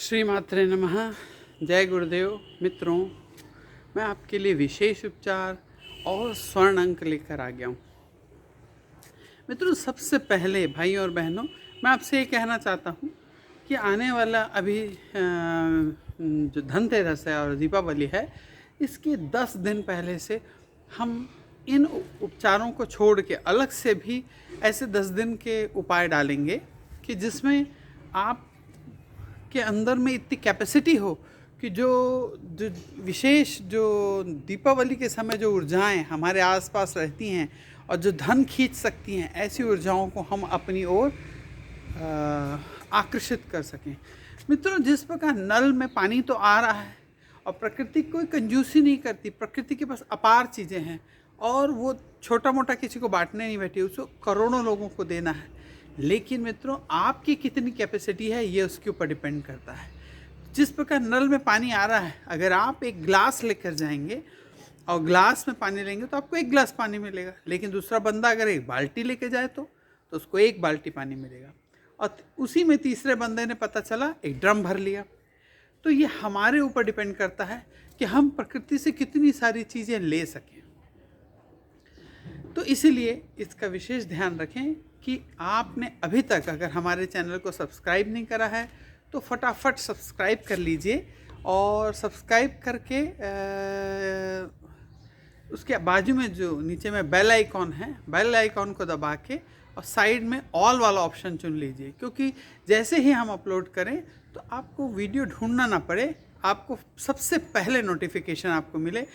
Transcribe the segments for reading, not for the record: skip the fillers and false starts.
श्री मात्रे नमः। जय गुरुदेव। मित्रों, मैं आपके लिए विशेष उपचार और स्वर्ण अंक लेकर आ गया हूँ। मित्रों, सबसे पहले भाई और बहनों, मैं आपसे ये कहना चाहता हूँ कि आने वाला अभी जो धनतेरस है और दीपावली है, इसके 10 दिन पहले से हम इन उपचारों को छोड़ के अलग से भी ऐसे 10 दिन के उपाय डालेंगे कि जिसमें आप के अंदर में इतनी कैपेसिटी हो कि जो जो विशेष जो दीपावली के समय जो ऊर्जाएं हमारे आसपास रहती हैं और जो धन खींच सकती हैं, ऐसी ऊर्जाओं को हम अपनी ओर आकर्षित कर सकें। मित्रों, जिस प्रकार नल में पानी तो आ रहा है और प्रकृति कोई कंजूसी नहीं करती, प्रकृति के पास अपार चीज़ें हैं और वो छोटा मोटा किसी को बांटने नहीं बैठी, उसको करोड़ों लोगों को देना है। लेकिन मित्रों, आपकी कितनी कैपेसिटी है ये उसके ऊपर डिपेंड करता है। जिस प्रकार नल में पानी आ रहा है, अगर आप एक ग्लास लेकर जाएंगे और ग्लास में पानी लेंगे तो आपको एक गिलास पानी मिलेगा, लेकिन दूसरा बंदा अगर एक बाल्टी लेके जाए तो उसको एक बाल्टी पानी मिलेगा। और उसी में तीसरे बंदे ने पता चला एक ड्रम भर लिया। तो ये हमारे ऊपर डिपेंड करता है कि हम प्रकृति से कितनी सारी चीज़ें ले सकें। तो इसीलिए इसका विशेष ध्यान रखें कि आपने अभी तक अगर हमारे चैनल को सब्सक्राइब नहीं करा है तो फटाफट सब्सक्राइब कर लीजिए और सब्सक्राइब करके उसके बाजू में जो नीचे में बेल आइकॉन है, बेल आइकॉन को दबा के और साइड में ऑल वाला ऑप्शन चुन लीजिए, क्योंकि जैसे ही हम अपलोड करें तो आपको वीडियो ढूंढना ना पड़े, आपको सबसे पहले नोटिफिकेशन आपको मिले।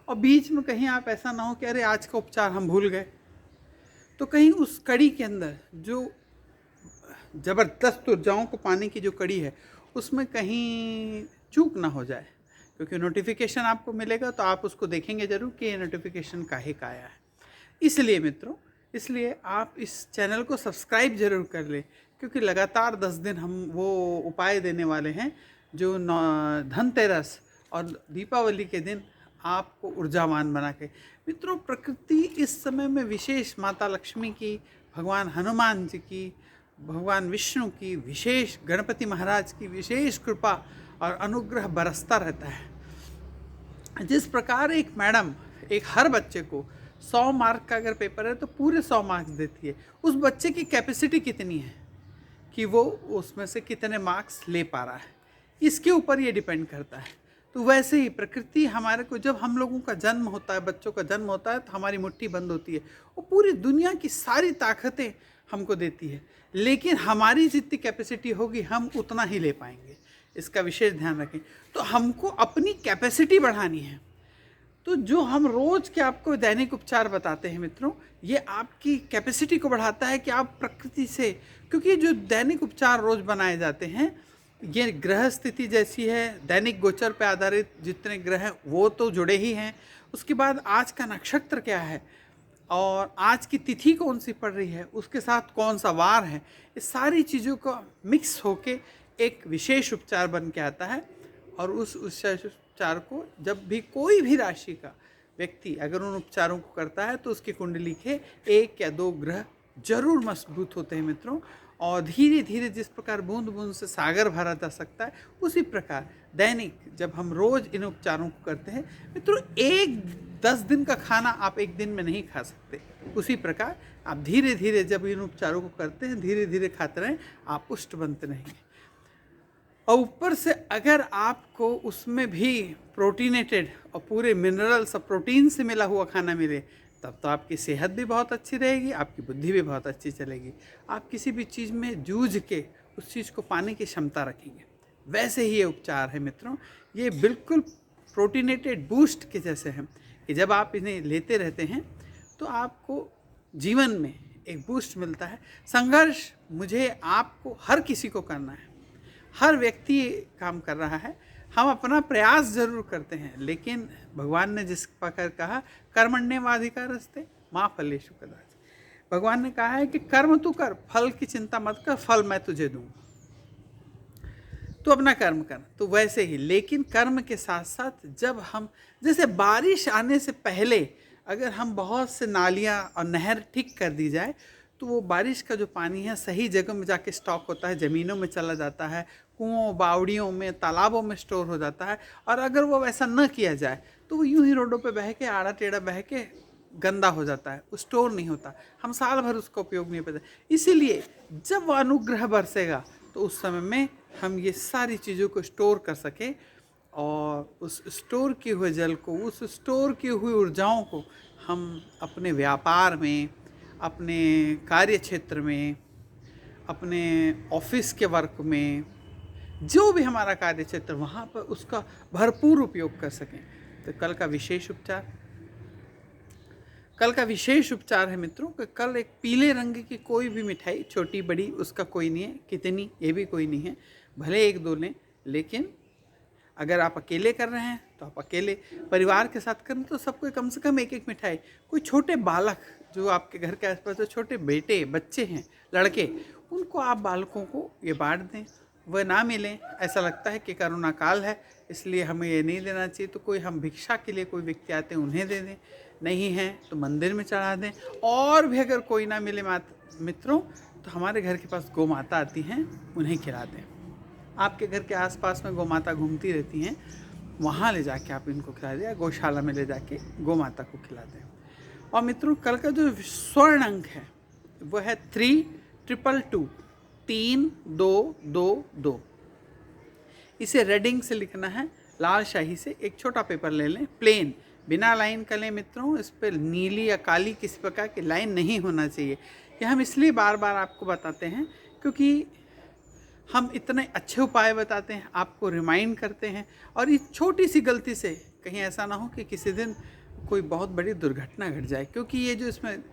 और बीच में कहीं आप ऐसा ना हो कि अरे आज का उपचार हम भूल गए, तो कहीं उस कड़ी के अंदर जो ज़बरदस्त ऊर्जाओं को पाने की जो कड़ी है उसमें कहीं चूक ना हो जाए, क्योंकि नोटिफिकेशन आपको मिलेगा तो आप उसको देखेंगे ज़रूर कि ये नोटिफिकेशन काहे का आया है। इसलिए मित्रों, इसलिए आप इस चैनल को सब्सक्राइब ज़रूर कर लें, क्योंकि लगातार 10 दिन हम वो उपाय देने वाले हैं जो धनतेरस और दीपावली के दिन आपको ऊर्जावान बना के। मित्रों, प्रकृति इस समय में विशेष माता लक्ष्मी की, भगवान हनुमान जी की, भगवान विष्णु की, विशेष गणपति महाराज की विशेष कृपा और अनुग्रह बरसता रहता है। जिस प्रकार एक मैडम एक हर बच्चे को 100 मार्क का अगर पेपर है तो पूरे 100 मार्क्स देती है, उस बच्चे की कैपेसिटी कितनी है कि वो उसमें से कितने मार्क्स ले पा रहा है, इसके ऊपर ये डिपेंड करता है। तो वैसे ही प्रकृति हमारे को, जब हम लोगों का जन्म होता है, बच्चों का जन्म होता है, तो हमारी मुट्ठी बंद होती है, वो पूरी दुनिया की सारी ताकतें हमको देती है, लेकिन हमारी जितनी कैपेसिटी होगी हम उतना ही ले पाएंगे। इसका विशेष ध्यान रखें। तो हमको अपनी कैपेसिटी बढ़ानी है। तो जो हम रोज़ के आपको दैनिक उपचार बताते हैं मित्रों, ये आपकी कैपेसिटी को बढ़ाता है कि आप प्रकृति से, क्योंकि जो दैनिक उपचार रोज़ बनाए जाते हैं ये ग्रह स्थिति जैसी है, दैनिक गोचर पे आधारित जितने ग्रह हैं वो तो जुड़े ही हैं, उसके बाद आज का नक्षत्र क्या है और आज की तिथि कौन सी पड़ रही है, उसके साथ कौन सा वार है, इस सारी चीज़ों का मिक्स होके एक विशेष उपचार बन के आता है। और उस विशेष उपचार को जब भी कोई भी राशि का व्यक्ति अगर उन उपचारों को करता है तो उसकी कुंडली के 1 या 2 ग्रह जरूर मजबूत होते हैं मित्रों। और धीरे धीरे जिस प्रकार बूंद बूंद से सागर भरा जा सकता है, उसी प्रकार दैनिक जब हम रोज़ इन उपचारों को करते हैं मित्रों, 10 दिन का खाना आप एक दिन में नहीं खा सकते। उसी प्रकार आप धीरे धीरे जब इन उपचारों को करते हैं, धीरे धीरे खाते रहें, आप पुष्ट बनते रहेंगे। और ऊपर से अगर आपको उसमें भी प्रोटीनेटेड और पूरे मिनरल्स और प्रोटीन से मिला हुआ खाना मिले, तब तो आपकी सेहत भी बहुत अच्छी रहेगी, आपकी बुद्धि भी बहुत अच्छी चलेगी, आप किसी भी चीज़ में जूझ के उस चीज़ को पाने की क्षमता रखेंगे। वैसे ही ये उपचार है मित्रों, ये बिल्कुल प्रोटीनेटेड बूस्ट के जैसे हैं कि जब आप इन्हें लेते रहते हैं तो आपको जीवन में एक बूस्ट मिलता है। संघर्ष मुझे आपको हर किसी को करना है, हर व्यक्ति काम कर रहा है, हम अपना प्रयास जरूर करते हैं, लेकिन भगवान ने जिस प्रकार कहा कर्मण्येवाधिकारस्ते माँ फलेषु कदाचन, भगवान ने कहा है कि कर्म तू कर, फल की चिंता मत कर, फल मैं तुझे दूंगा, तो अपना कर्म कर। तो वैसे ही, लेकिन कर्म के साथ साथ जब हम, जैसे बारिश आने से पहले अगर हम बहुत से नालियाँ और नहर ठीक कर दी जाए तो वो बारिश का जो पानी है सही जगह में जाके स्टॉक होता है, ज़मीनों में चला जाता है, कुओं, बावड़ियों में, तालाबों में स्टोर हो जाता है। और अगर वो वैसा न किया जाए तो वो यूं ही रोडों पे बह के आड़ा टेढ़ा बह के गंदा हो जाता है, वो स्टोर नहीं होता, हम साल भर उसका उपयोग नहीं करते। इसीलिए जब वो अनुग्रह बरसेगा तो उस समय में हम ये सारी चीज़ों को स्टोर कर सकें और उस स्टोर किए हुए जल को, उस स्टोर की हुई ऊर्जाओं को हम अपने व्यापार में, अपने कार्य क्षेत्र में, अपने ऑफिस के वर्क में, जो भी हमारा कार्य क्षेत्र वहाँ पर उसका भरपूर उपयोग कर सकें। तो कल का विशेष उपचार है मित्रों कि कल एक पीले रंग की कोई भी मिठाई, छोटी बड़ी उसका कोई नहीं है, कितनी ये भी कोई नहीं है, भले एक दो लें, लेकिन अगर आप अकेले कर रहे हैं तो आप अकेले, परिवार के साथ करें तो सबको कम से कम एक एक मिठाई। कोई छोटे बालक जो आपके घर के आसपास जो छोटे बेटे बच्चे हैं, लड़के, उनको आप बालकों को ये बांट दें। वह ना मिलें, ऐसा लगता है कि करुणा काल है इसलिए हमें ये नहीं देना चाहिए, तो कोई हम भिक्षा के लिए कोई व्यक्ति आते हैं उन्हें दे दें, नहीं है तो मंदिर में चढ़ा दें। और भी अगर कोई ना मिले मित्रों तो हमारे घर के पास गौ माता आती हैं, उन्हें खिला दें। आपके घर के आसपास में गौ माता घूमती रहती हैं, वहाँ ले जाके आप इनको खिला दें, गौशाला में ले जाके गौ माता को खिला दें। और मित्रों कल का जो स्वर्ण अंक है वो है 3222, 3222। इसे रेडिंग से लिखना है, लाल शाही से। एक छोटा पेपर ले लें, प्लेन, बिना लाइन का लें मित्रों। इस पर नीली या काली किसी प्रकार की लाइन नहीं होना चाहिए। यह हम इसलिए बार बार आपको बताते हैं क्योंकि हम इतने अच्छे उपाय बताते हैं, आपको रिमाइंड करते हैं, और इस छोटी सी गलती से कहीं ऐसा ना हो कि किसी दिन कोई बहुत बड़ी दुर्घटना घट जाए। क्योंकि ये जो इसमें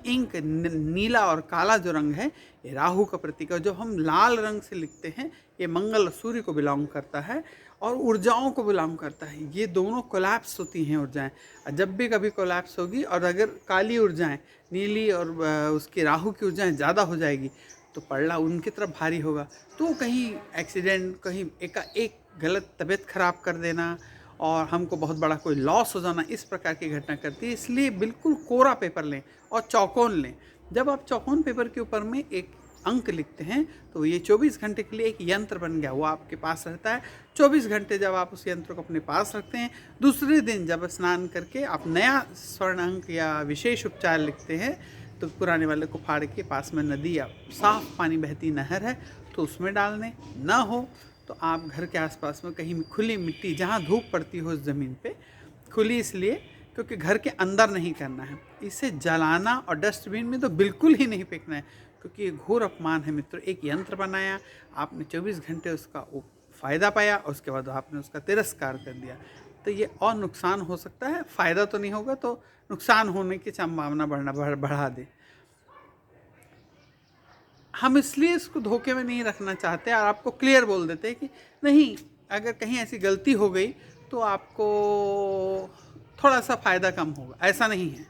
इंक नीला और काला जो रंग है ये राहु का प्रतीक है। जो हम लाल रंग से लिखते हैं ये मंगल, सूर्य को बिलोंग करता है और ऊर्जाओं को बिलोंग करता है। ये दोनों कोलैप्स होती हैं ऊर्जाएं। जब भी कभी कोलैप्स होगी और अगर काली ऊर्जाएं, नीली और उसकी राहु की ऊर्जाएं ज़्यादा हो जाएगी तो पड़ना उनकी तरफ भारी होगा। तो कहीं एक्सीडेंट, कहीं एक गलत तबीयत खराब कर देना और हमको बहुत बड़ा कोई लॉस हो जाना, इस प्रकार की घटना करती है। इसलिए बिल्कुल कोरा पेपर लें और चौकोन लें। जब आप चौकोन पेपर के ऊपर में एक अंक लिखते हैं तो ये 24 घंटे के लिए एक यंत्र बन गया, वो आपके पास रहता है। 24 घंटे जब आप उस यंत्र को अपने पास रखते हैं, दूसरे दिन जब स्नान करके आप नया स्वर्ण अंक या विशेष उपचार लिखते हैं तो पुराने वाले को फाड़ के पास में नदी या साफ पानी बहती नहर है तो उसमें डाल दें। ना हो तो आप घर के आसपास में कहीं खुली मिट्टी, जहाँ धूप पड़ती हो उस ज़मीन पे, खुली इसलिए क्योंकि घर के अंदर नहीं करना है। इसे जलाना और डस्टबिन में तो बिल्कुल ही नहीं फेंकना है क्योंकि ये घोर अपमान है मित्रों। एक यंत्र बनाया, आपने 24 घंटे उसका फ़ायदा पाया और उसके बाद आपने उसका तिरस्कार कर दिया, तो ये और नुकसान हो सकता है। फ़ायदा तो नहीं होगा तो नुकसान होने की संभावना बढ़ा दे। हम इसलिए इसको धोखे में नहीं रखना चाहते और आपको क्लियर बोल देते हैं कि नहीं, अगर कहीं ऐसी गलती हो गई तो आपको थोड़ा सा फ़ायदा कम होगा, ऐसा नहीं है।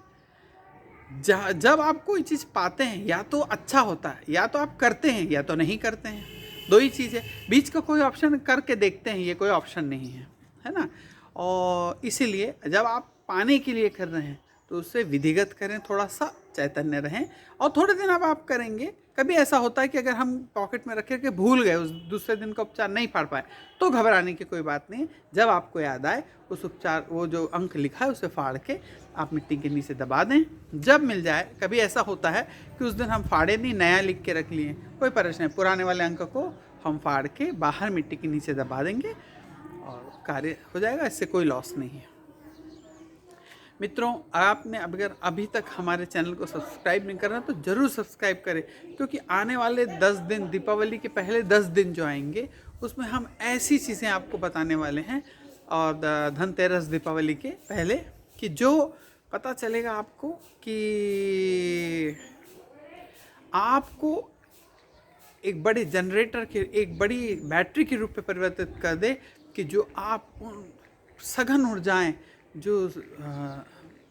जब आप कोई चीज़ पाते हैं या तो अच्छा होता है, या तो आप करते हैं या तो नहीं करते हैं, दो ही चीज़ है। बीच का कोई ऑप्शन करके देखते हैं, ये कोई ऑप्शन नहीं है ना। और इसीलिए जब आप पाने के लिए कर रहे हैं तो उससे विधिगत करें, थोड़ा सा चैतन्य रहें। और थोड़े दिन अब आप करेंगे, कभी ऐसा होता है कि अगर हम पॉकेट में रखे के भूल गए, उस दूसरे दिन का उपचार नहीं फाड़ पाए, तो घबराने की कोई बात नहीं। जब आपको याद आए उस उपचार, वो जो अंक लिखा है उसे फाड़ के आप मिट्टी के नीचे दबा दें। जब मिल जाए, कभी ऐसा होता है कि उस दिन हम फाड़े नहीं, नया लिख के रख लिए, कोई परेशानी, पुराने वाले अंक को हम फाड़ के बाहर मिट्टी के नीचे दबा देंगे और कार्य हो जाएगा, इससे कोई लॉस नहीं है। मित्रों, आपने अगर अभी तक हमारे चैनल को सब्सक्राइब नहीं करना तो ज़रूर सब्सक्राइब करें, क्योंकि आने वाले 10 दिन, दीपावली के पहले 10 दिन जो आएंगे उसमें हम ऐसी चीज़ें आपको बताने वाले हैं, और धनतेरस, दीपावली के पहले, कि जो पता चलेगा आपको कि आपको एक बड़े जनरेटर के, एक बड़ी बैटरी के रूप में परिवर्तित कर दे, कि जो आप उन सघन ऊर्जाएं, जो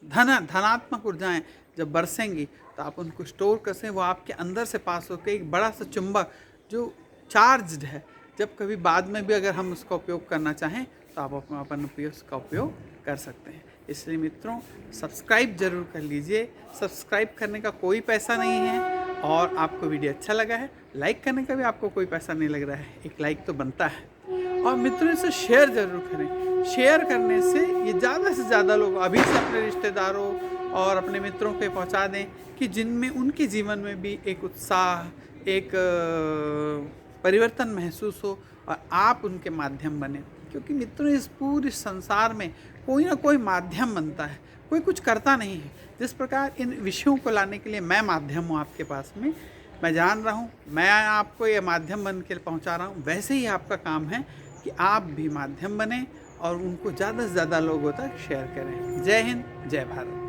धनात्मक ऊर्जाएं जब बरसेंगी तो आप उनको स्टोर कर सकें। वो आपके अंदर से पास होकर एक बड़ा सा चुंबक जो चार्ज्ड है, जब कभी बाद में भी अगर हम उसका उपयोग करना चाहें तो आप अपन उसका उपयोग कर सकते हैं। इसलिए मित्रों, सब्सक्राइब जरूर कर लीजिए। सब्सक्राइब करने का कोई पैसा नहीं है, और आपको वीडियो अच्छा लगा है लाइक करने का भी आपको कोई पैसा नहीं लग रहा है, एक लाइक तो बनता है। और मित्रों इसे शेयर ज़रूर करें। शेयर करने से ये ज़्यादा से ज़्यादा लोग अभी से अपने रिश्तेदारों और अपने मित्रों के पहुंचा दें कि जिनमें उनके जीवन में भी एक उत्साह, एक परिवर्तन महसूस हो और आप उनके माध्यम बने। क्योंकि मित्रों इस पूरे संसार में कोई ना कोई माध्यम बनता है, कोई कुछ करता नहीं है। जिस प्रकार इन विषयों को लाने के लिए मैं माध्यम हूँ आपके पास में, मैं जान रहा हूँ, मैं आपको ये माध्यम बन के पहुँचा रहा हूँ, वैसे ही आपका काम है कि आप भी माध्यम बने और उनको ज़्यादा से ज़्यादा लोगों तक शेयर करें। जय हिंद, जय भारत।